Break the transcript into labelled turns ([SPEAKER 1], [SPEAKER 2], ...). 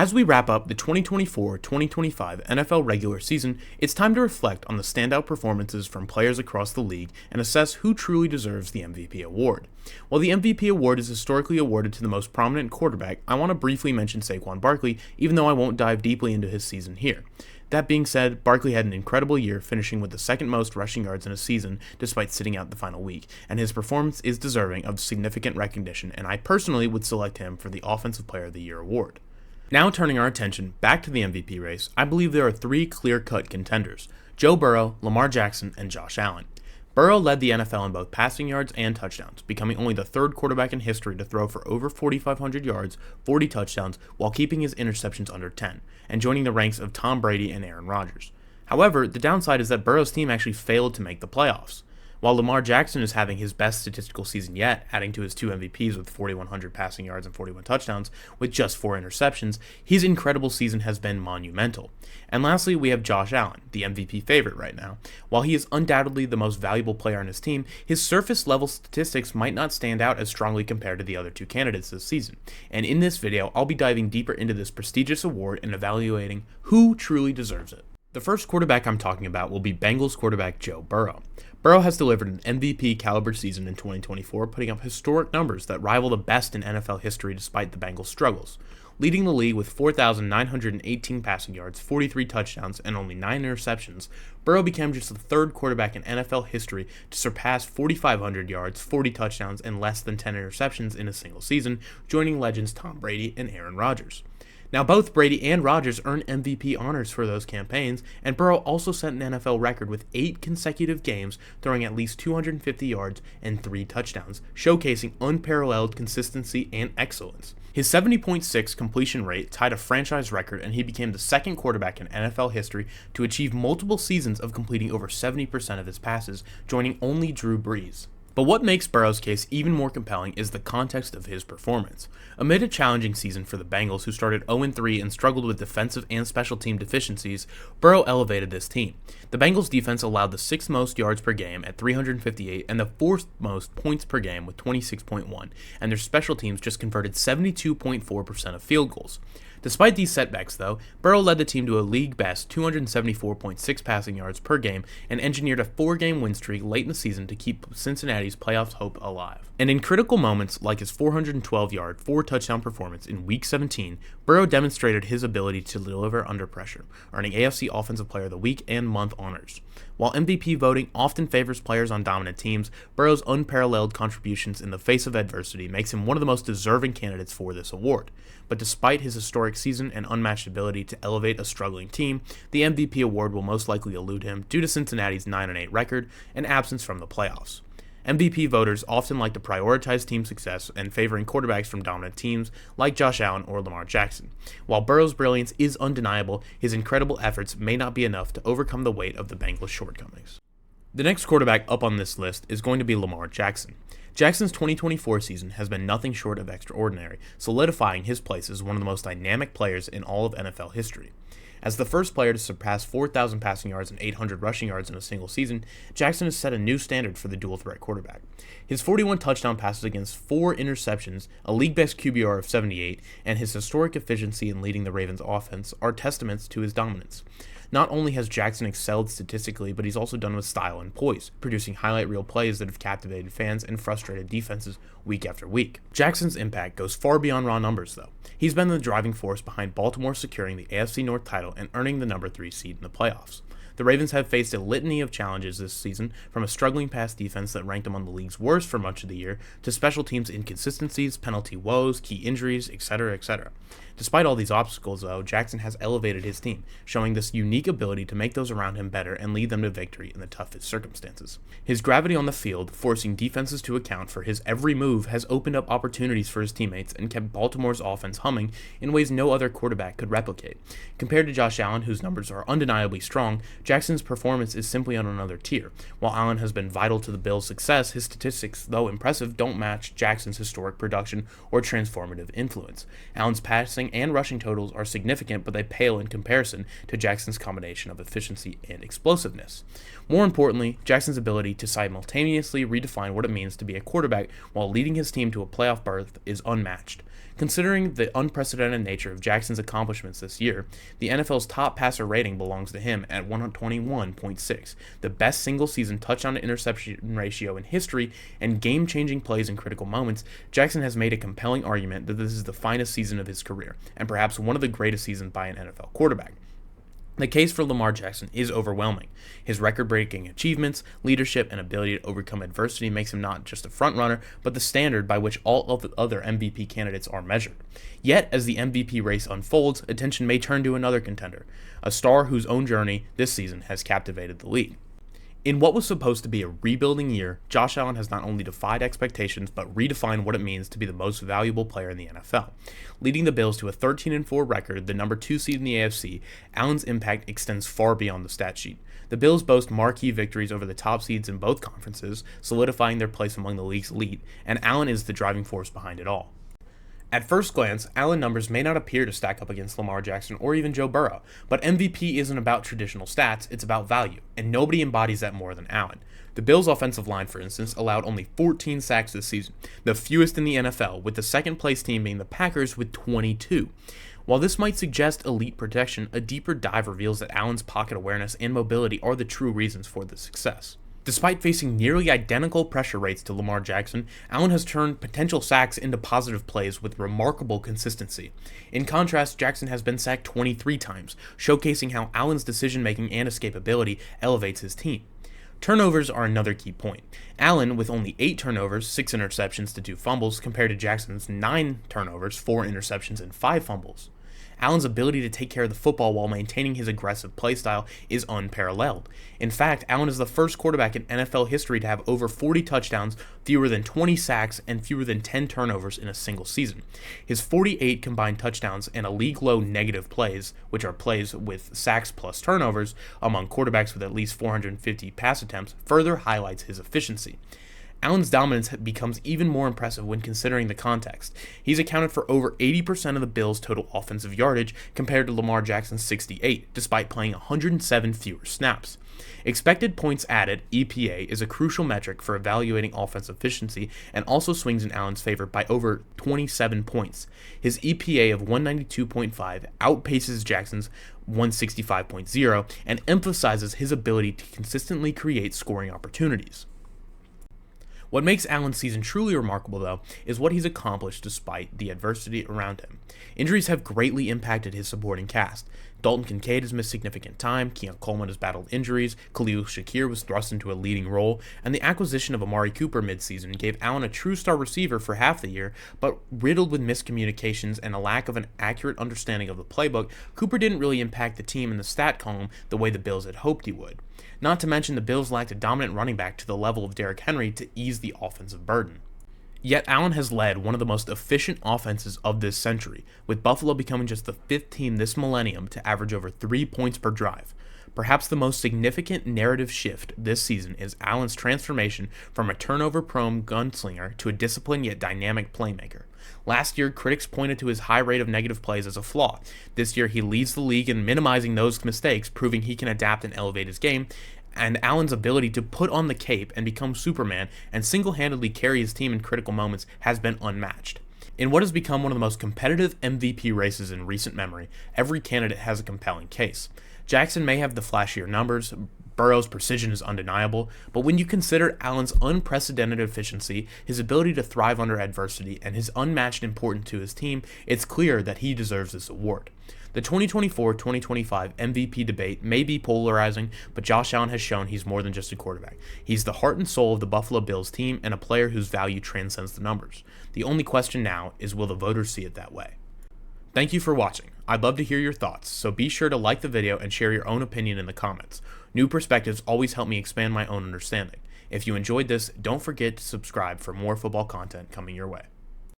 [SPEAKER 1] As we wrap up the 2024-2025 NFL regular season, it's time to reflect on the standout performances from players across the league and assess who truly deserves the MVP award. While the MVP award is historically awarded to the most prominent quarterback, I want to briefly mention Saquon Barkley, even though I won't dive deeply into his season here. That being said, Barkley had an incredible year, finishing with the second most rushing yards in a season despite sitting out the final week, and his performance is deserving of significant recognition, and I personally would select him for the Offensive Player of the Year award. Now turning our attention back to the MVP race, I believe there are three clear-cut contenders: Joe Burrow, Lamar Jackson, and Josh Allen. Burrow led the NFL in both passing yards and touchdowns, becoming only the third quarterback in history to throw for over 4,500 yards, 40 touchdowns, while keeping his interceptions under 10, and joining the ranks of Tom Brady and Aaron Rodgers. However, the downside is that Burrow's team actually failed to make the playoffs. While Lamar Jackson is having his best statistical season yet, adding to his two MVPs with 4,100 passing yards and 41 touchdowns with just 4 interceptions, his incredible season has been monumental. And lastly, we have Josh Allen, the MVP favorite right now. While he is undoubtedly the most valuable player on his team, his surface-level statistics might not stand out as strongly compared to the other two candidates this season. And in this video, I'll be diving deeper into this prestigious award and evaluating who truly deserves it. The first quarterback I'm talking about will be Bengals quarterback Joe Burrow. Burrow has delivered an MVP caliber season in 2024, putting up historic numbers that rival the best in NFL history despite the Bengals' struggles. Leading the league with 4,918 passing yards, 43 touchdowns, and only 9 interceptions, Burrow became just the third quarterback in NFL history to surpass 4,500 yards, 40 touchdowns, and less than 10 interceptions in a single season, joining legends Tom Brady and Aaron Rodgers. Now, both Brady and Rodgers earned MVP honors for those campaigns, and Burrow also set an NFL record with 8 consecutive games throwing at least 250 yards and 3 touchdowns, showcasing unparalleled consistency and excellence. His 70.6 completion rate tied a franchise record, and he became the second quarterback in NFL history to achieve multiple seasons of completing over 70% of his passes, joining only Drew Brees. But what makes Burrow's case even more compelling is the context of his performance. Amid a challenging season for the Bengals, who started 0-3 and struggled with defensive and special team deficiencies, Burrow elevated this team. The Bengals defense allowed the 6th most yards per game at 358 and the 4th most points per game with 26.1, and their special teams just converted 72.4% of field goals. Despite these setbacks, though, Burrow led the team to a league-best 274.6 passing yards per game and engineered a 4-game win streak late in the season to keep Cincinnati's playoff hope alive. And in critical moments like his 412-yard, 4-touchdown performance in Week 17, Burrow demonstrated his ability to deliver under pressure, earning AFC Offensive Player of the Week and Month honors. While MVP voting often favors players on dominant teams, Burrow's unparalleled contributions in the face of adversity makes him one of the most deserving candidates for this award. But despite his historic season and unmatched ability to elevate a struggling team, the MVP award will most likely elude him due to Cincinnati's 9-8 record and absence from the playoffs. MVP voters often like to prioritize team success and favoring quarterbacks from dominant teams like Josh Allen or Lamar Jackson. While Burrow's brilliance is undeniable, his incredible efforts may not be enough to overcome the weight of the Bengals' shortcomings. The next quarterback up on this list is going to be Lamar Jackson. Jackson's 2024 season has been nothing short of extraordinary, solidifying his place as one of the most dynamic players in all of NFL history. As the first player to surpass 4,000 passing yards and 800 rushing yards in a single season, Jackson has set a new standard for the dual-threat quarterback. His 41 touchdown passes against 4 interceptions, a league-best QBR of 78, and his historic efficiency in leading the Ravens' offense are testaments to his dominance. Not only has Jackson excelled statistically, but he's also done with style and poise, producing highlight reel plays that have captivated fans and frustrated defenses week after week. Jackson's impact goes far beyond raw numbers, though. He's been the driving force behind Baltimore securing the AFC North title and earning the number 3 seed in the playoffs. The Ravens have faced a litany of challenges this season, from a struggling pass defense that ranked among the league's worst for much of the year, to special teams inconsistencies, penalty woes, key injuries, etc., etc. Despite all these obstacles, though, Jackson has elevated his team, showing this unique ability to make those around him better and lead them to victory in the toughest circumstances. His gravity on the field, forcing defenses to account for his every move, has opened up opportunities for his teammates and kept Baltimore's offense humming in ways no other quarterback could replicate. Compared to Josh Allen, whose numbers are undeniably strong, Jackson's performance is simply on another tier. While Allen has been vital to the Bills' success, his statistics, though impressive, don't match Jackson's historic production or transformative influence. Allen's passing and rushing totals are significant, but they pale in comparison to Jackson's combination of efficiency and explosiveness. More importantly, Jackson's ability to simultaneously redefine what it means to be a quarterback while leading his team to a playoff berth is unmatched. Considering the unprecedented nature of Jackson's accomplishments this year, the NFL's top passer rating belongs to him at 121.6, the best single-season touchdown-to-interception ratio in history, and game-changing plays in critical moments. Jackson has made a compelling argument that this is the finest season of his career, and perhaps one of the greatest seasons by an NFL quarterback. The case for Lamar Jackson is overwhelming. His record-breaking achievements, leadership, and ability to overcome adversity makes him not just a frontrunner, but the standard by which all of the other MVP candidates are measured. Yet, as the MVP race unfolds, attention may turn to another contender, a star whose own journey this season has captivated the league. In what was supposed to be a rebuilding year, Josh Allen has not only defied expectations, but redefined what it means to be the most valuable player in the NFL. Leading the Bills to a 13-4 record, the number 2 seed in the AFC, Allen's impact extends far beyond the stat sheet. The Bills boast marquee victories over the top seeds in both conferences, solidifying their place among the league's elite, and Allen is the driving force behind it all. At first glance, Allen numbers may not appear to stack up against Lamar Jackson or even Joe Burrow, but MVP isn't about traditional stats, it's about value, and nobody embodies that more than Allen. The Bills' offensive line, for instance, allowed only 14 sacks this season, the fewest in the NFL, with the second-place team being the Packers with 22. While this might suggest elite protection, a deeper dive reveals that Allen's pocket awareness and mobility are the true reasons for this success. Despite facing nearly identical pressure rates to Lamar Jackson, Allen has turned potential sacks into positive plays with remarkable consistency. In contrast, Jackson has been sacked 23 times, showcasing how Allen's decision-making and escapability elevates his team. Turnovers are another key point. Allen, with only 8 turnovers, 6 interceptions to 2 fumbles, compared to Jackson's 9 turnovers, 4 interceptions, and 5 fumbles. Allen's ability to take care of the football while maintaining his aggressive play style is unparalleled. In fact, Allen is the first quarterback in NFL history to have over 40 touchdowns, fewer than 20 sacks, and fewer than 10 turnovers in a single season. His 48 combined touchdowns and a league-low negative plays, which are plays with sacks plus turnovers, among quarterbacks with at least 450 pass attempts, further highlights his efficiency. Allen's dominance becomes even more impressive when considering the context. He's accounted for over 80% of the Bills' total offensive yardage compared to Lamar Jackson's 68, despite playing 107 fewer snaps. Expected points added, EPA, is a crucial metric for evaluating offense efficiency and also swings in Allen's favor by over 27 points. His EPA of 192.5 outpaces Jackson's 165.0 and emphasizes his ability to consistently create scoring opportunities. What makes Allen's season truly remarkable, though, is what he's accomplished despite the adversity around him. Injuries have greatly impacted his supporting cast. Dalton Kincaid has missed significant time, Keon Coleman has battled injuries, Khalil Shakir was thrust into a leading role, and the acquisition of Amari Cooper midseason gave Allen a true star receiver for half the year, but riddled with miscommunications and a lack of an accurate understanding of the playbook, Cooper didn't really impact the team in the stat column the way the Bills had hoped he would. Not to mention the Bills lacked a dominant running back to the level of Derrick Henry to ease the offensive burden. Yet Allen has led one of the most efficient offenses of this century, with Buffalo becoming just the 5th team this millennium to average over 3 points per drive. Perhaps the most significant narrative shift this season is Allen's transformation from a turnover-prone gunslinger to a disciplined yet dynamic playmaker. Last year, critics pointed to his high rate of negative plays as a flaw. This year, he leads the league in minimizing those mistakes, proving he can adapt and elevate his game, and Allen's ability to put on the cape and become Superman and single-handedly carry his team in critical moments has been unmatched. In what has become one of the most competitive MVP races in recent memory, every candidate has a compelling case. Jackson may have the flashier numbers, Burrow's precision is undeniable, but when you consider Allen's unprecedented efficiency, his ability to thrive under adversity, and his unmatched importance to his team, it's clear that he deserves this award. The 2024-2025 MVP debate may be polarizing, but Josh Allen has shown he's more than just a quarterback. He's the heart and soul of the Buffalo Bills team and a player whose value transcends the numbers. The only question now is, will the voters see it that way? Thank you for watching. I'd love to hear your thoughts, so be sure to like the video and share your own opinion in the comments. New perspectives always help me expand my own understanding. If you enjoyed this, don't forget to subscribe for more football content coming your way.